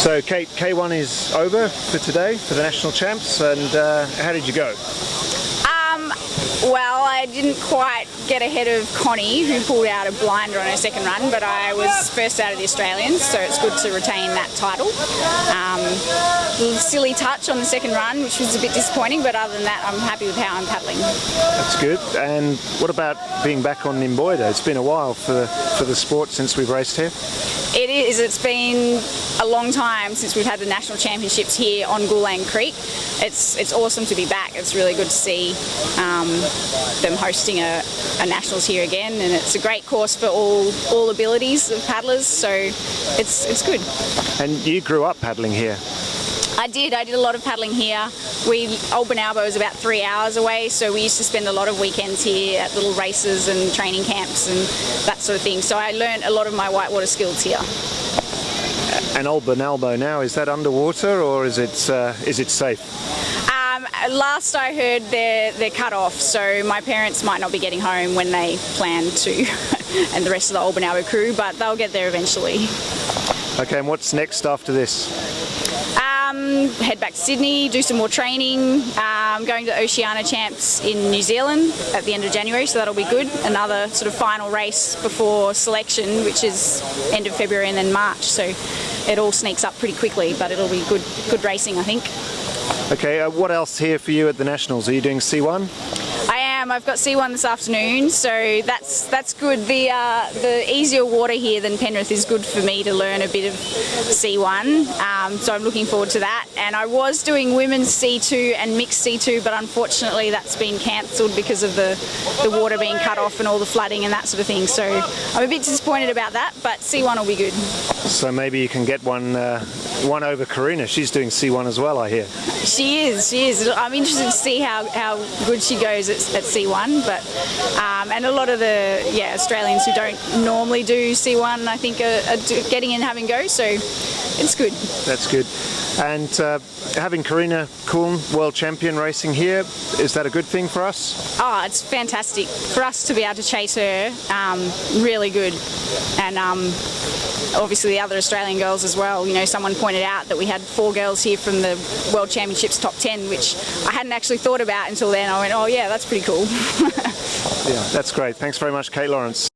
So Kate, K1 is over for today, for the national champs, and how did you go? Well, I didn't quite get ahead of Connie, who pulled out a blinder on her second run, but I was first out of the Australians, so it's good to retain that title. Little silly touch on the second run, which was a bit disappointing, but other than that, I'm happy with how I'm paddling. That's good. And what about being back on Nimboida? It's been a while for the sport since we've raced here. It is. It's been a long time since we've had the national championships here on Goulang Creek. It's awesome to be back. It's really good to see them hosting a nationals here again, and it's a great course for all abilities of paddlers, so it's good. And you grew up paddling here? I did a lot of paddling here. Old Bonalbo is about 3 hours away, so we used to spend a lot of weekends here at little races and training camps and that sort of thing. So I learned a lot of my whitewater skills here. And Old Bonalbo now, is that underwater or is it safe? Last I heard, they're cut off, so my parents might not be getting home when they plan to, and the rest of the Old Bonalbo crew, but they'll get there eventually. Okay, and what's next after this? Head back to Sydney, do some more training, going to Oceania Champs in New Zealand at the end of January, so that'll be good. Another sort of final race before selection, which is end of February and then March, so it all sneaks up pretty quickly, but it'll be good racing, I think. Okay, what else here for you at the Nationals? Are you doing C1? I am. I've got C1 this afternoon, so that's good. The easier water here than Penrith is good for me to learn a bit of C1, so I'm looking forward to that. And I was doing women's C2 and mixed C2, but unfortunately that's been cancelled because of the water being cut off and all the flooding and that sort of thing. So I'm a bit disappointed about that, but C1 will be good. So maybe you can get one over Karina. She's doing C1 as well, I hear. She is. I'm interested to see how good she goes at C1, but and a lot of the Australians who don't normally do C1, I think, are getting in and having go, so it's good. That's good. And having Karina Kuhn, world champion, racing here, is that a good thing for us? Oh, it's fantastic for us to be able to chase her. Really good, and obviously the other Australian girls as well. You know, someone pointed out that we had 4 girls here from the World Championships top 10, which I hadn't actually thought about until then. I went, oh yeah, that's pretty cool. Yeah, that's great. Thanks very much, Kate Lawrence.